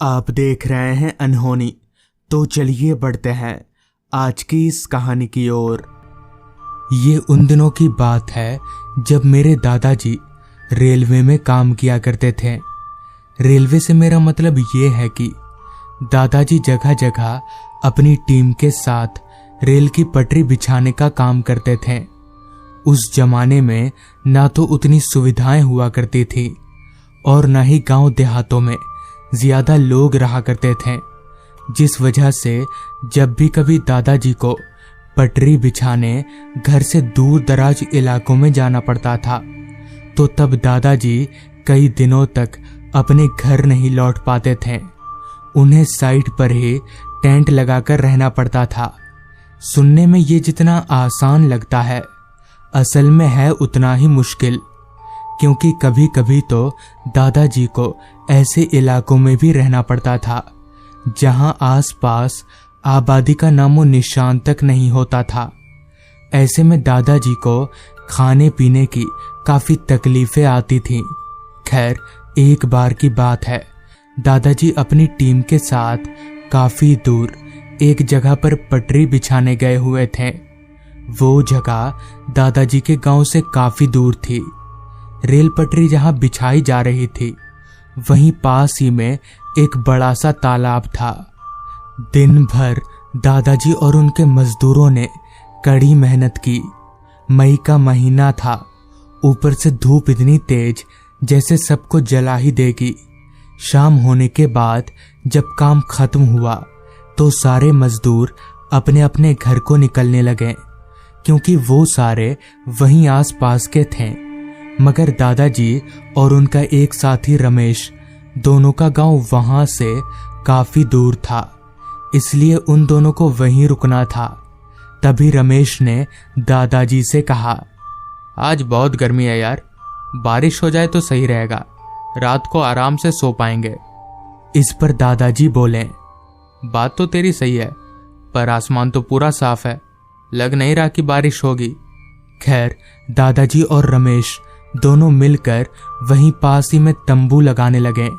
आप देख रहे हैं अनहोनी। तो चलिए बढ़ते हैं आज की इस कहानी की ओर। ये उन दिनों की बात है जब मेरे दादाजी रेलवे में काम किया करते थे। रेलवे से मेरा मतलब ये है कि दादाजी जगह जगह अपनी टीम के साथ रेल की पटरी बिछाने का काम करते थे। उस जमाने में ना तो उतनी सुविधाएं हुआ करती थी और न ही गांव देहातों में ज्यादा लोग रहा करते थे, जिस वजह से जब भी कभी दादाजी को पटरी बिछाने घर से दूर दराज इलाकों में जाना पड़ता था तो तब दादाजी कई दिनों तक अपने घर नहीं लौट पाते थे। उन्हें साइट पर ही टेंट लगाकर रहना पड़ता था। सुनने में ये जितना आसान लगता है असल में है उतना ही मुश्किल, क्योंकि कभी कभी तो दादाजी को ऐसे इलाकों में भी रहना पड़ता था जहां आसपास आबादी का नामो निशान तक नहीं होता था। ऐसे में दादाजी को खाने पीने की काफी तकलीफें आती थीं। खैर, एक बार की बात है, दादाजी अपनी टीम के साथ काफी दूर एक जगह पर पटरी बिछाने गए हुए थे। वो जगह दादाजी के गांव से काफी दूर थी। रेल पटरी जहां बिछाई जा रही थी वहीं पास ही में एक बड़ा सा तालाब था। दिन भर दादाजी और उनके मजदूरों ने कड़ी मेहनत की। मई का महीना था, ऊपर से धूप इतनी तेज जैसे सबको जला ही देगी। शाम होने के बाद जब काम खत्म हुआ तो सारे मजदूर अपने अपने घर को निकलने लगे, क्योंकि वो सारे वहीं आसपास के थे। मगर दादाजी और उनका एक साथी रमेश, दोनों का गांव वहां से काफी दूर था, इसलिए उन दोनों को वहीं रुकना था। तभी रमेश ने दादाजी से कहा, आज बहुत गर्मी है यार, बारिश हो जाए तो सही रहेगा, रात को आराम से सो पाएंगे। इस पर दादाजी बोले, बात तो तेरी सही है, पर आसमान तो पूरा साफ है, लग नहीं रहा कि बारिश होगी। खैर, दादाजी और रमेश दोनों मिलकर वहीं पास ही में तंबू लगाने लगे,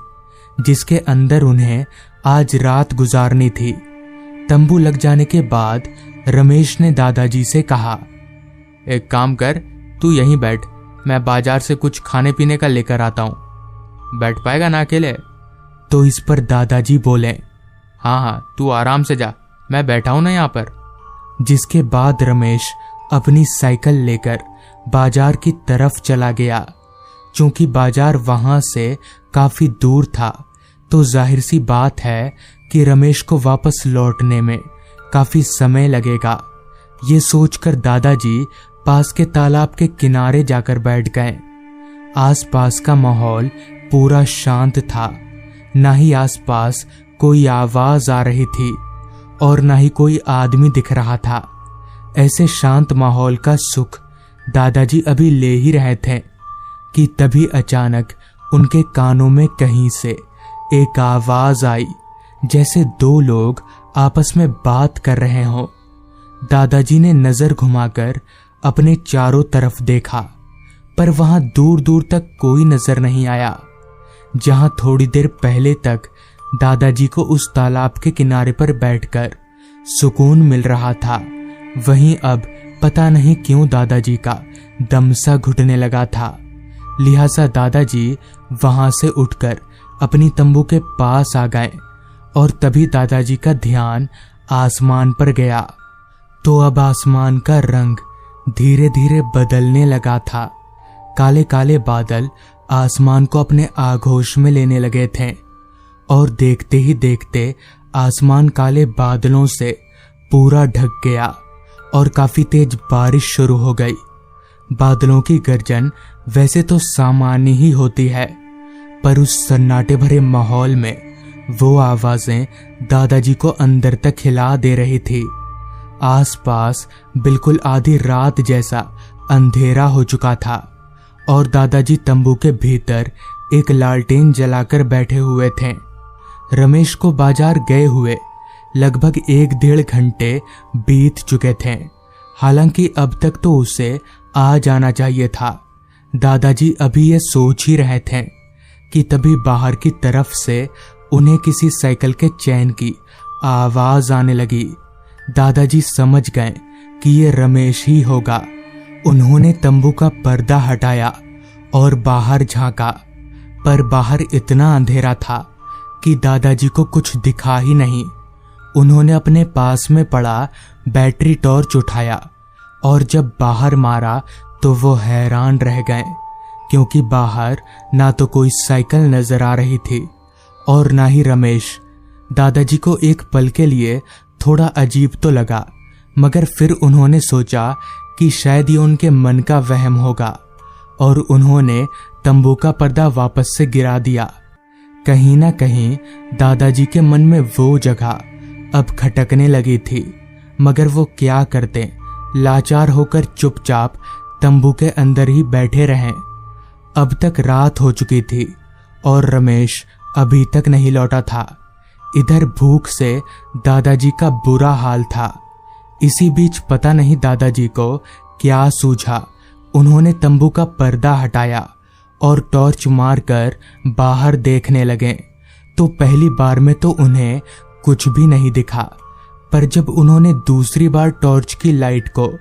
जिसके अंदर उन्हें आज रात गुजारनी थी। तंबू लग जाने के बाद रमेश ने दादाजी से कहा, एक काम कर, तू यहीं बैठ, मैं बाजार से कुछ खाने पीने का लेकर आता हूं। बैठ पाएगा ना अकेले? तो इस पर दादाजी बोले, हाँ, तू आराम से जा, मैं बैठा हूं ना यहाँ पर। जिसके बाद रमेश अपनी साइकिल लेकर बाजार की तरफ चला गया। चूंकि बाजार वहां से काफी दूर था तो जाहिर सी बात है कि रमेश को वापस लौटने में काफी समय लगेगा। ये सोचकर दादाजी पास के तालाब के किनारे जाकर बैठ गए। आसपास का माहौल पूरा शांत था, ना ही आसपास कोई आवाज आ रही थी और ना ही कोई आदमी दिख रहा था। ऐसे शांत माहौल का सुख दादाजी अभी ले ही रहे थे कि तभी अचानक उनके कानों में कहीं से एक आवाज आई, जैसे दो लोग आपस में बात कर रहे हों। दादाजी ने नजर घुमाकर अपने चारों तरफ देखा, पर वहां दूर दूर तक कोई नजर नहीं आया। जहां थोड़ी देर पहले तक दादाजी को उस तालाब के किनारे पर बैठकर सुकून मिल रहा था, वहीं अब पता नहीं क्यों दादाजी का दम सा घुटने लगा था। लिहाजा दादाजी वहां से उठकर अपनी तंबू के पास आ गए और तभी दादाजी का ध्यान आसमान पर गया तो अब आसमान का रंग धीरे धीरे बदलने लगा था। काले काले बादल आसमान को अपने आगोश में लेने लगे थे और देखते ही देखते आसमान काले बादलों से पूरा ढक गया और काफी तेज बारिश शुरू हो गई। बादलों की गर्जन वैसे तो सामान्य ही होती है, पर उस सन्नाटे भरे माहौल में वो आवाजें दादाजी को अंदर तक हिला दे रही थी। आसपास बिल्कुल आधी रात जैसा अंधेरा हो चुका था और दादाजी तंबू के भीतर एक लालटेन जलाकर बैठे हुए थे। रमेश को बाजार गए हुए लगभग 1-1.5 घंटे बीत चुके थे। हालांकि अब तक तो उसे आ जाना चाहिए था। दादाजी अभी ये सोच ही रहे थे कि तभी बाहर की तरफ से उन्हें किसी साइकिल के चैन की आवाज आने लगी। दादाजी समझ गए कि ये रमेश ही होगा। उन्होंने तंबू का पर्दा हटाया और बाहर झांका, पर बाहर इतना अंधेरा था कि दादाजी को कुछ दिखा ही नहीं। उन्होंने अपने पास में पड़ा बैटरी टॉर्च उठाया और जब बाहर मारा तो वो हैरान रह गए, क्योंकि बाहर ना तो कोई साइकिल नजर आ रही थी और ना ही रमेश। दादाजी को एक पल के लिए थोड़ा अजीब तो लगा, मगर फिर उन्होंने सोचा कि शायद ये उनके मन का वहम होगा और उन्होंने तंबू का पर्दा वापस से गिरा दिया। कहीं ना कहीं दादाजी के मन में वो जगह अब खटकने लगी थी, मगर वो क्या करते। लाचार होकर चुपचाप तंबू के अंदर ही बैठे रहें। अब तक रात हो चुकी थी और रमेश अभी तक नहीं लौटा था। इधर भूख से दादाजी का बुरा हाल था। इसी बीच पता नहीं दादाजी को क्या सूझा, उन्होंने तंबू का पर्दा हटाया और टॉर्च मारकर बाहर देखने लगे। तो पहली बार में तो उन्हें कुछ भी नहीं दिखा, पर जब उन्होंने दूसरी बार टॉर्च की लाइट को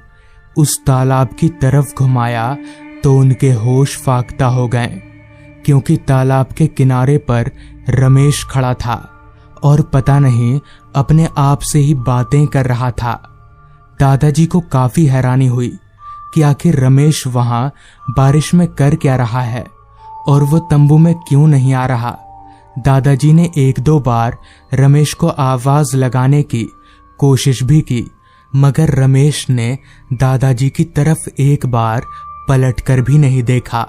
उस तालाब की तरफ घुमाया तो उनके होश फाख्ता हो गए, क्योंकि तालाब के किनारे पर रमेश खड़ा था और पता नहीं अपने आप से ही बातें कर रहा था। दादाजी को काफी हैरानी हुई कि आखिर रमेश वहां बारिश में कर क्या रहा है और वो तंबू में क्यों नहीं आ रहा। दादाजी ने एक दो बार रमेश को आवाज लगाने की कोशिश भी की, मगर रमेश ने दादाजी की तरफ एक बार पलटकर भी नहीं देखा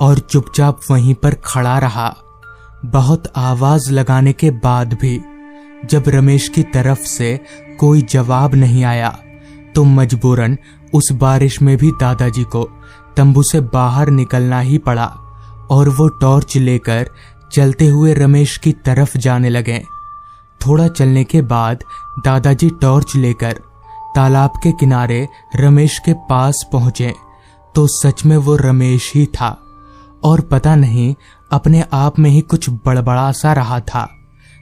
और चुपचाप वहीं पर खड़ा रहा। बहुत आवाज लगाने के बाद भी जब रमेश की तरफ से कोई जवाब नहीं आया तो मजबूरन उस बारिश में भी दादाजी को तंबू से बाहर निकलना ही पड़ा और वो टॉर्च लेकर चलते हुए रमेश की तरफ जाने लगे। थोड़ा चलने के बाद दादाजी टॉर्च लेकर तालाब के किनारे रमेश के पास पहुंचे तो सच में वो रमेश ही था और पता नहीं अपने आप में ही कुछ बड़बड़ा सा रहा था,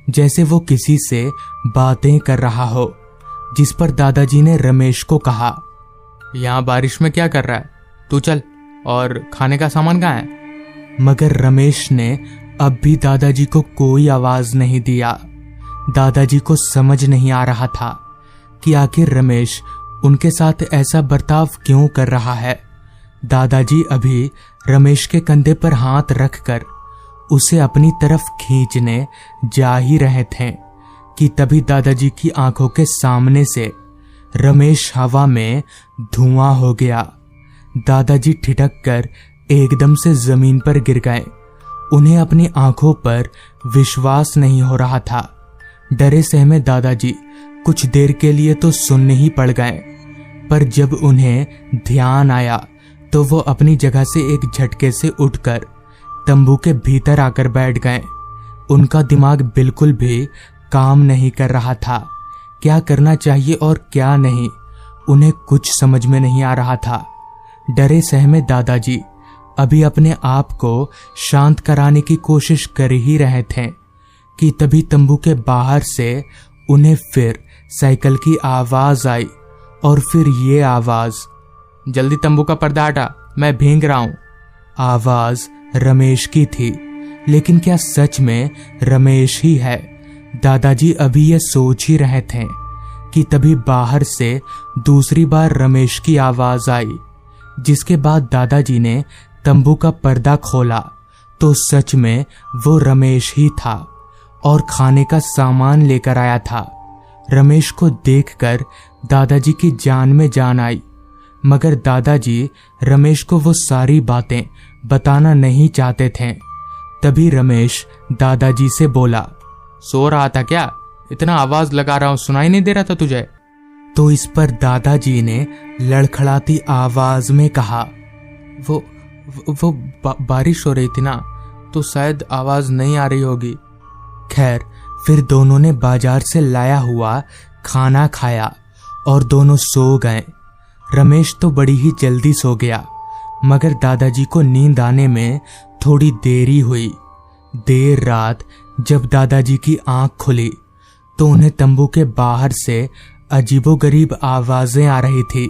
जैसे वो किसी से बातें कर रहा हो। जिस पर दादाजी ने रमेश को कहा, यहाँ बारिश में क्या कर रहा है? तू चल, और खाने का सामान कहाँ है? मगर रमेश ने अब भी दादाजी को कोई आवाज नहीं दिया। दादाजी को समझ नहीं आ रहा था कि आखिर रमेश उनके साथ ऐसा बर्ताव क्यों कर रहा है। दादाजी अभी रमेश के कंधे पर हाथ रखकर उसे अपनी तरफ खींचने जा ही रहे थे कि तभी दादाजी की आंखों के सामने से रमेश हवा में धुआं हो गया। दादाजी ठिठक कर एकदम से जमीन पर गिर गए। उन्हें अपनी आंखों पर विश्वास नहीं हो रहा था। डरे सहमे दादाजी कुछ देर के लिए तो सुन्न ही पड़ गए, पर जब उन्हें ध्यान आया तो वो अपनी जगह से एक झटके से उठकर तंबू के भीतर आकर बैठ गए। उनका दिमाग बिल्कुल भी काम नहीं कर रहा था। क्या करना चाहिए और क्या नहीं, उन्हें कुछ समझ में नहीं आ रहा था। डरे सहमे दादाजी अभी अपने आप को शांत कराने की कोशिश कर ही रहे थे कि तभी तंबू के बाहर से उन्हें फिर साइकिल की आवाज आई और फिर ये आवाज, जल्दी तंबू का पर्दा हटा, मैं भीग रहा हूं। आवाज रमेश की थी, लेकिन क्या सच में रमेश ही है? दादाजी अभी ये सोच ही रहे थे कि तभी बाहर से दूसरी बार रमेश की आवाज आई, जिसके बाद दादाजी ने तंबू का पर्दा खोला तो सच में वो रमेश ही था और खाने का सामान लेकर आया था। रमेश को देखकर दादाजी की जान में जान आई, मगर दादाजी रमेश को वो सारी बातें बताना नहीं चाहते थे। तभी रमेश दादाजी से बोला, सो रहा था क्या? इतना आवाज लगा रहा हूं, सुनाई नहीं दे रहा था तुझे? तो इस पर दादाजी ने लड़खड़ाती आवाज में कहा, वो बारिश हो रही थी ना, तो शायद आवाज नहीं आ रही होगी। खैर, फिर दोनों ने बाजार से लाया हुआ खाना खाया और दोनों सो गए। रमेश तो बड़ी ही जल्दी सो गया, मगर दादाजी को नींद आने में थोड़ी देरी हुई। देर रात जब दादाजी की आंख खुली तो उन्हें तंबू के बाहर से अजीबोगरीब आवाजें आ रही थी।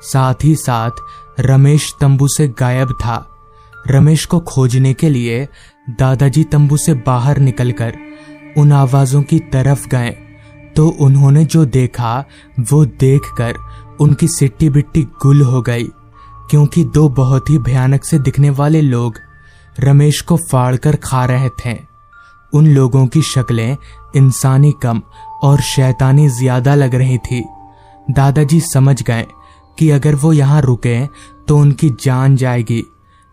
साथ ही साथ रमेश तंबू से गायब था। रमेश को खोजने के लिए दादाजी तंबू से बाहर निकलकर उन आवाजों की तरफ गए तो उन्होंने जो देखा वो देखकर उनकी सिट्टी बिट्टी गुल हो गई, क्योंकि दो बहुत ही भयानक से दिखने वाले लोग रमेश को फाड़कर खा रहे थे। उन लोगों की शक्लें इंसानी कम और शैतानी ज्यादा लग रही थी। दादाजी समझ गए कि अगर वो यहाँ रुके तो उनकी जान जाएगी,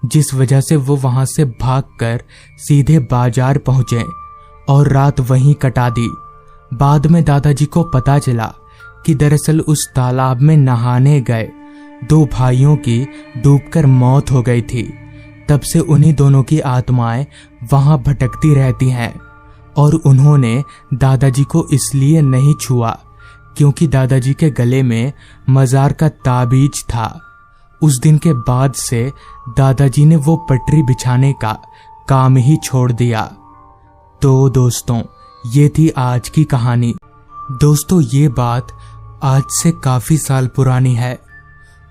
जिस वजह से वो वहां से भागकर सीधे बाजार पहुंचे और रात वहीं कटा दी। बाद में दादाजी को पता चला कि दरअसल उस तालाब में नहाने गए दो भाइयों की डूबकर मौत हो गई थी। तब से उन्हीं दोनों की आत्माएं वहां भटकती रहती हैं और उन्होंने दादाजी को इसलिए नहीं छुआ क्योंकि दादाजी के गले में मजार का ताबीज था। उस दिन के बाद से दादाजी ने वो पटरी बिछाने का काम ही छोड़ दिया। तो दोस्तों, ये थी आज की कहानी। दोस्तों, ये बात आज से काफी साल पुरानी है।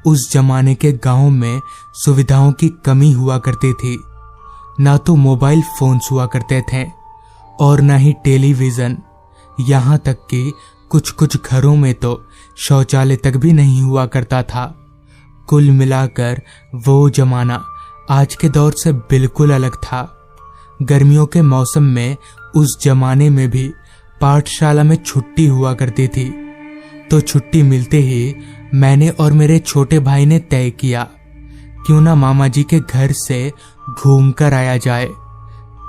उस जमाने के गांव में सुविधाओं की कमी हुआ करती थी। ना तो मोबाइल फोन्स हुआ करते थे और ना ही टेलीविजन। यहाँ तक कि कुछ कुछ घरों में तो शौचालय तक भी नहीं हुआ करता था। कुल मिलाकर वो जमाना आज के दौर से बिल्कुल अलग था। गर्मियों के मौसम में उस जमाने में भी पाठशाला में छुट्टी हुआ करती थी। तो छुट्टी मिलते ही मैंने और मेरे छोटे भाई ने तय किया क्यों ना मामा जी के घर से घूम कर आया जाए।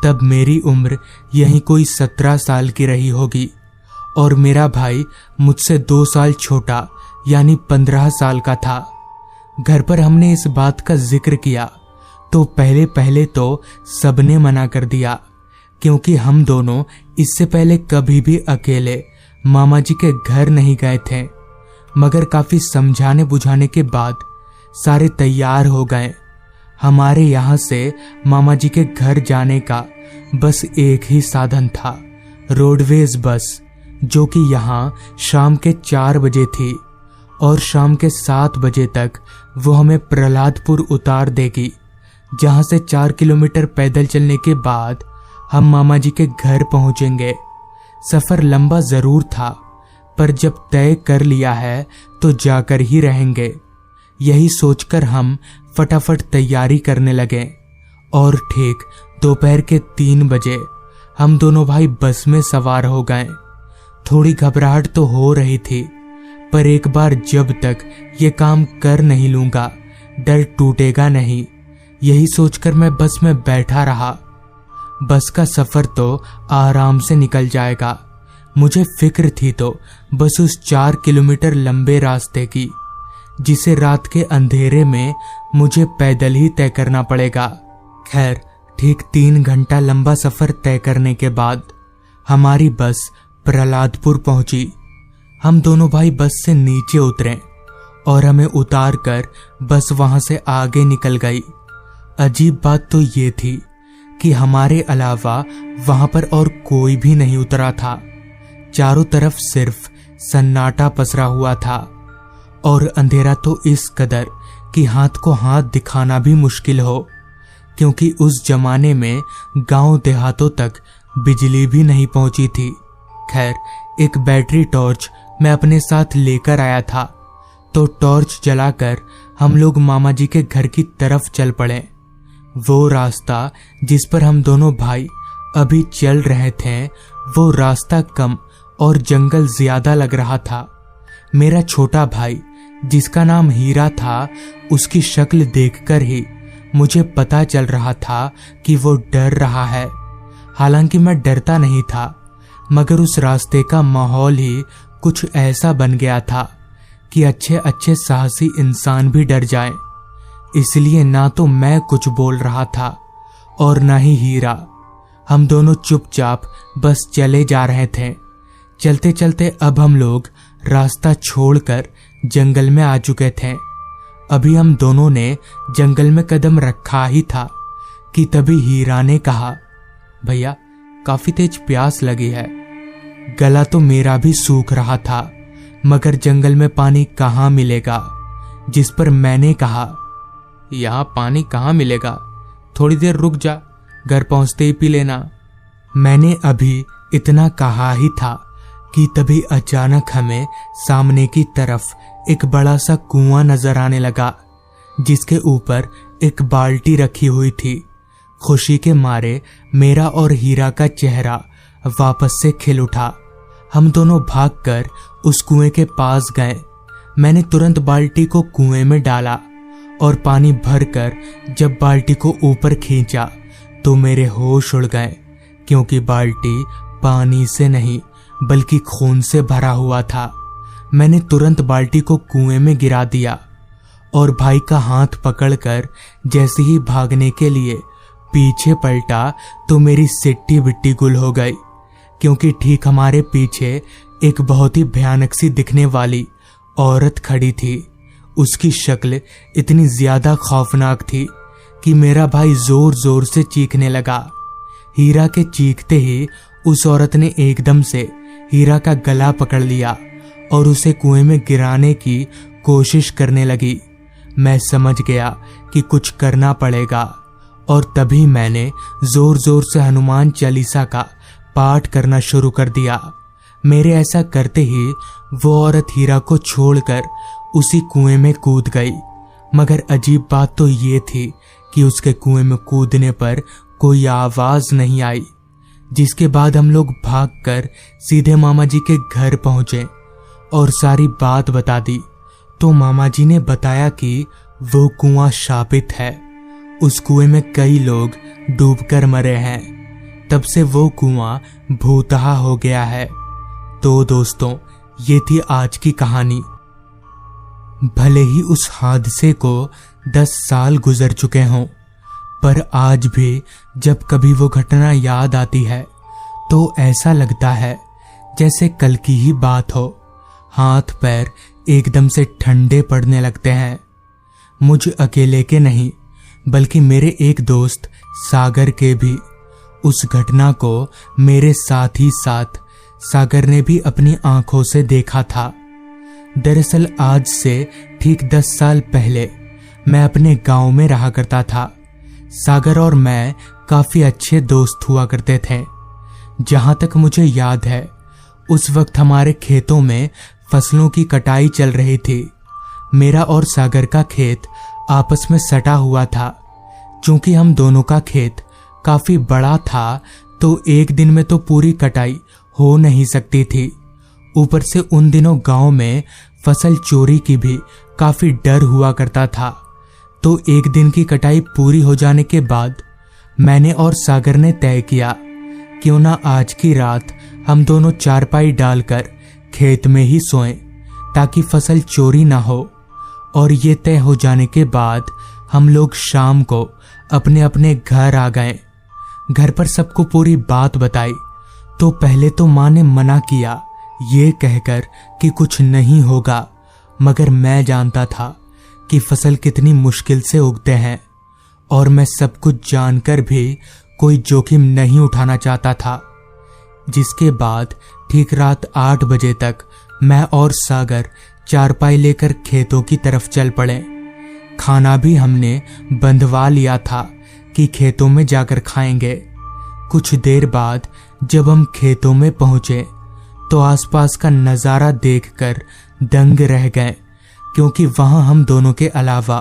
तब मेरी उम्र यही कोई 17 साल की रही होगी और मेरा भाई मुझसे 2 साल छोटा यानी 15 साल का था। घर पर हमने इस बात का जिक्र किया तो पहले तो सबने मना कर दिया, क्योंकि हम दोनों इससे पहले कभी भी अकेले मामा जी के घर नहीं गए थे। मगर काफी समझाने बुझाने के बाद सारे तैयार हो गए। हमारे यहाँ से मामा जी के घर जाने का बस एक ही साधन था, रोडवेज बस, जो कि यहाँ शाम के 4 बजे थी और शाम के 7 बजे तक वो हमें प्रहलादपुर उतार देगी, जहाँ से 4 किलोमीटर पैदल चलने के बाद हम मामा जी के घर पहुंचेंगे। सफर लंबा जरूर था, पर जब तय कर लिया है तो जाकर ही रहेंगे। यही सोचकर हम फटाफट तैयारी करने लगे और ठीक दोपहर के 3 बजे हम दोनों भाई बस में सवार हो गए। थोड़ी घबराहट तो हो रही थी, पर एक बार जब तक ये काम कर नहीं लूंगा डर टूटेगा नहीं, यही सोचकर मैं बस में बैठा रहा। बस का सफर तो आराम से निकल जाएगा, मुझे फिक्र थी तो बस उस 4 किलोमीटर लंबे रास्ते की, जिसे रात के अंधेरे में मुझे पैदल ही तय करना पड़ेगा। खैर, ठीक 3 घंटा लंबा सफर तय करने के बाद हमारी बस प्रहलादपुर पहुंची। हम दोनों भाई बस से नीचे उतरे और हमें उतार कर बस वहां से आगे निकल गई। अजीब बात तो ये थी कि हमारे अलावा वहां पर और कोई भी नहीं उतरा था। चारों तरफ सिर्फ सन्नाटा पसरा हुआ था और अंधेरा तो इस कदर कि हाथ को हाथ दिखाना भी मुश्किल हो, क्योंकि उस जमाने में गांव देहातों तक बिजली भी नहीं पहुंची थी। खैर, एक बैटरी टॉर्च मैं अपने साथ लेकर आया था, तो टॉर्च जलाकर हम लोग मामा जी के घर की तरफ चल पड़े। वो रास्ता जिस पर हम दोनों भाई अभी चल रहे थे, वो रास्ता कम और जंगल ज्यादा लग रहा था। मेरा छोटा भाई, जिसका नाम हीरा था, उसकी शक्ल देखकर ही मुझे पता चल रहा था कि वो डर रहा है। हालांकि मैं डरता नहीं था, मगर उस रास्ते का माहौल ही कुछ ऐसा बन गया था कि अच्छे अच्छे साहसी इंसान भी डर जाएं। इसलिए ना तो मैं कुछ बोल रहा था और ना ही हीरा। हम दोनों चुपचाप बस चले जा रहे थे। चलते चलते अब हम लोग रास्ता छोड़कर जंगल में आ चुके थे। अभी हम दोनों ने जंगल में कदम रखा ही था कि तभी हीरा ने कहा, भैया काफी तेज प्यास लगी है। गला तो मेरा भी सूख रहा था, मगर जंगल में पानी कहाँ मिलेगा। जिस पर मैंने कहा, यहाँ पानी कहाँ मिलेगा, थोड़ी देर रुक जा, घर पहुंचते ही पी लेना। मैंने अभी इतना कहा ही था कि तभी अचानक हमें सामने की तरफ एक बड़ा सा कुआं नजर आने लगा, जिसके ऊपर एक बाल्टी रखी हुई थी। खुशी के मारे मेरा और हीरा का चेहरा वापस से खिल उठा। हम दोनों भागकर उस कुएं के पास गए। मैंने तुरंत बाल्टी को कुएं में डाला और पानी भरकर जब बाल्टी को ऊपर खींचा तो मेरे होश उड़ गए, क्योंकि बाल्टी पानी से नहीं बल्कि खून से भरा हुआ था। मैंने तुरंत बाल्टी को कुएं में गिरा दिया और भाई का हाथ पकड़कर जैसे ही भागने के लिए पीछे पलटा तो मेरी सिट्टी बिट्टी गुल हो गई, क्योंकि ठीक हमारे पीछे एक बहुत ही भयानक सी दिखने वाली औरत खड़ी थी। उसकी शक्ल इतनी ज्यादा खौफनाक थी कि मेरा भाई जोर जोर से चीखने लगा। हीरा के चीखते ही उस औरत ने एकदम से हीरा का गला पकड़ लिया और उसे कुएं में गिराने की कोशिश करने लगी। मैं समझ गया कि कुछ करना पड़ेगा और तभी मैंने जोर जोर से हनुमान चालीसा का पाठ करना शुरू कर दिया। मेरे ऐसा करते ही वो औरत हीरा को छोड़कर उसी कुएं में कूद गई। मगर अजीब बात तो ये थी कि उसके कुएं में कूदने पर कोई आवाज नहीं आई। जिसके बाद हम लोग भागकर सीधे मामा जी के घर पहुंचे और सारी बात बता दी। तो मामा जी ने बताया कि वो कुआं शापित है, उस कुएं में कई लोग डूबकर मरे हैं, तब से वो कुआं भूतहा हो गया है। तो दोस्तों, ये थी आज की कहानी। भले ही उस हादसे को 10 साल गुजर चुके हों, पर आज भी जब कभी वो घटना याद आती है तो ऐसा लगता है जैसे कल की ही बात हो। हाथ पैर एकदम से ठंडे पड़ने लगते हैं। मुझ अकेले के नहीं, बल्कि मेरे एक दोस्त सागर के भी। उस घटना को मेरे साथ ही साथ सागर ने भी अपनी आंखों से देखा था। दरअसल आज से ठीक 10 साल पहले मैं अपने गांव में रहा करता था। सागर और मैं काफी अच्छे दोस्त हुआ करते थे। जहां तक मुझे याद है, उस वक्त हमारे खेतों में फसलों की कटाई चल रही थी। मेरा और सागर का खेत आपस में सटा हुआ था। चूंकि हम दोनों का खेत काफी बड़ा था, तो एक दिन में तो पूरी कटाई हो नहीं सकती थी। ऊपर से उन दिनों गांव में फसल चोरी की भी काफी डर हुआ करता था। तो एक दिन की कटाई पूरी हो जाने के बाद मैंने और सागर ने तय किया, क्यों ना आज की रात हम दोनों चारपाई डालकर खेत में ही सोएं, ताकि फसल चोरी ना हो। और ये तय हो जाने के बाद हम लोग शाम को अपने अपने घर आ गए। घर पर सबको पूरी बात बताई तो पहले तो माँ ने मना किया, ये कहकर कि कुछ नहीं होगा, मगर मैं जानता था कि फसल कितनी मुश्किल से उगते हैं और मैं सब कुछ जानकर भी कोई जोखिम नहीं उठाना चाहता था। जिसके बाद ठीक रात 8 बजे तक मैं और सागर चारपाई लेकर खेतों की तरफ चल पड़े। खाना भी हमने बंधवा लिया था कि खेतों में जाकर खाएंगे। कुछ देर बाद जब हम खेतों में पहुंचे तो आसपास का नजारा देखकर दंग रह गए, क्योंकि वहां हम दोनों के अलावा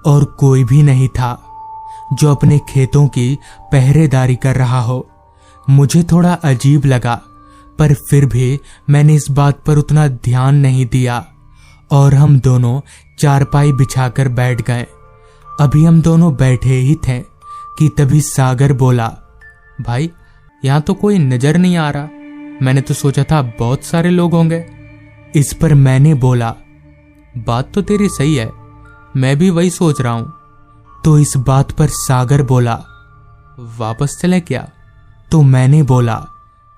और कोई भी नहीं था जो अपने खेतों की पहरेदारी कर रहा हो। मुझे थोड़ा अजीब लगा, पर फिर भी मैंने इस बात पर उतना ध्यान नहीं दिया और हम दोनों चारपाई बिछाकर बैठ गए। अभी हम दोनों बैठे ही थे कि तभी सागर बोला, भाई यहाँ तो कोई नजर नहीं आ रहा, मैंने तो सोचा था बहुत सारे लोग होंगे। इस पर मैंने बोला, बात तो तेरी सही है, मैं भी वही सोच रहा हूं। तो इस बात पर सागर बोला, वापस चले क्या? तो मैंने बोला,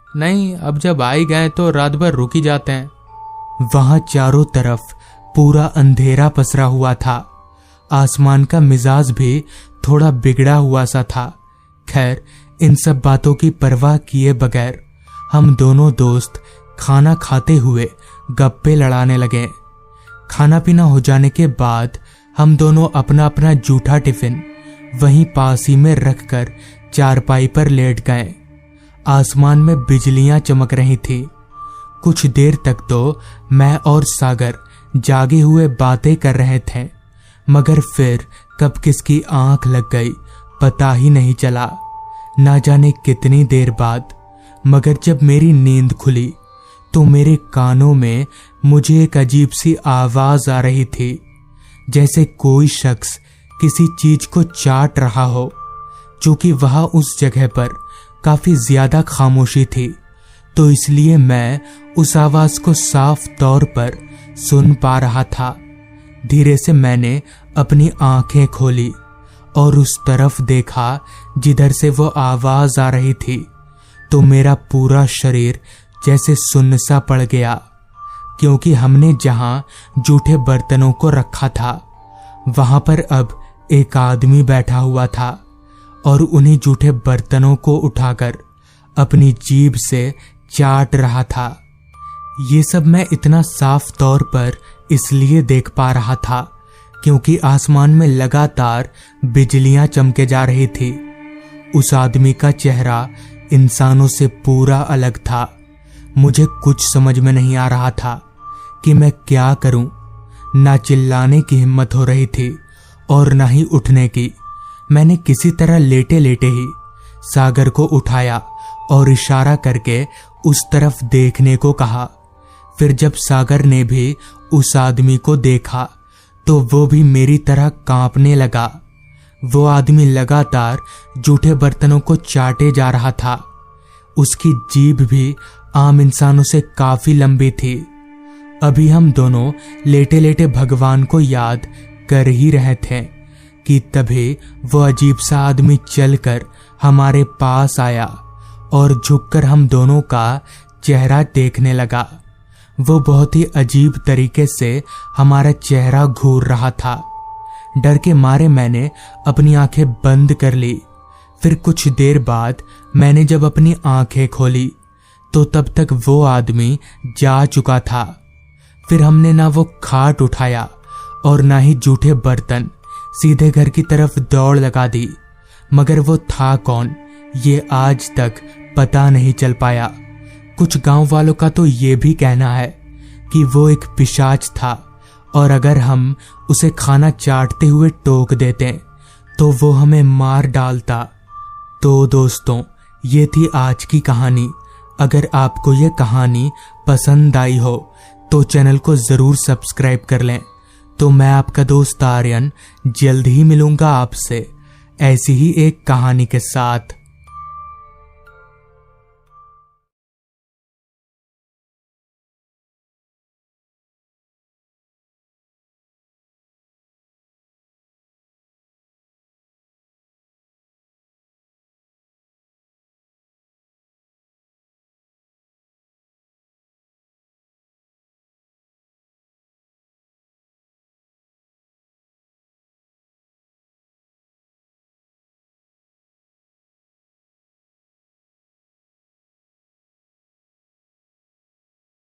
नहीं, अब जब आ ही गए तो रात भर रुक ही जाते हैं। वहां चारों तरफ पूरा अंधेरा पसरा हुआ था। आसमान का मिजाज भी थोड़ा बिगड़ा हुआ सा था। खैर, इन सब बातों की परवाह किए बगैर हम दोनों दोस्त खाना खाते हुए गप्पे लड़ाने लगे। खाना पीना हो जाने के बाद हम दोनों अपना अपना जूठा टिफिन वहीं पास ही में रखकर चारपाई पर लेट गए। आसमान में बिजलियां चमक रही थी। कुछ देर तक तो मैं और सागर जागे हुए बातें कर रहे थे, मगर फिर कब किसकी आंख लग गई पता ही नहीं चला। ना जाने कितनी देर बाद, मगर जब मेरी नींद खुली तो मेरे कानों में मुझे एक अजीब सी आवाज आ रही थी, जैसे कोई शख्स किसी चीज को चाट रहा हो। चूंकि वहां उस जगह पर काफी ज्यादा खामोशी थी, तो इसलिए मैं उस आवाज को साफ तौर पर सुन पा रहा था। धीरे से मैंने अपनी आंखें खोली और उस तरफ देखा जिधर से वो आवाज आ रही थी, तो मेरा पूरा शरीर जैसे सुन्न सा पड़ गया, क्योंकि हमने जहां जूठे बर्तनों को रखा था वहां पर अब एक आदमी बैठा हुआ था और उन्हीं जूठे बर्तनों को उठाकर अपनी जीभ से चाट रहा था। ये सब मैं इतना साफ तौर पर इसलिए देख पा रहा था क्योंकि आसमान में लगातार बिजलियां चमके जा रही थी। उस आदमी का चेहरा इंसानों से पूरा अलग था। मुझे कुछ समझ में नहीं आ रहा था कि मैं क्या करूं। ना चिल्लाने की हिम्मत हो रही थी और ना ही उठने की। मैंने किसी तरह लेटे लेटे ही सागर को उठाया और इशारा करके उस तरफ देखने को कहा। फिर जब सागर ने भी उस आदमी को देखा तो वो भी मेरी तरह कांपने लगा। वो आदमी लगातार जूठे बर्तनों को चाटे जा रहा था। उसकी जीभ भी आम इंसानों से काफी लंबी थी। अभी हम दोनों लेटे लेटे भगवान को याद कर ही रहे थे कि तभी वो अजीब सा आदमी चलकर हमारे पास आया और झुककर हम दोनों का चेहरा देखने लगा। वो बहुत ही अजीब तरीके से हमारा चेहरा घूर रहा था। डर के मारे मैंने अपनी आंखें बंद कर ली। फिर कुछ देर बाद मैंने जब अपनी आंखें खोली तो तब तक वो आदमी जा चुका था। फिर हमने ना वो खाट उठाया और ना ही जूठे बर्तन, सीधे घर की तरफ दौड़ लगा दी। मगर वो था कौन ये आज तक पता नहीं चल पाया। कुछ गांव वालों का तो ये भी कहना है कि वो एक पिशाच था और अगर हम उसे खाना चाटते हुए टोक देते तो वो हमें मार डालता। तो दोस्तों, ये थी आज की कहानी। अगर आपको ये कहानी पसंद आई हो तो चैनल को जरूर सब्सक्राइब कर लें। तो मैं आपका दोस्त आर्यन जल्द ही मिलूंगा आपसे ऐसी ही एक कहानी के साथ।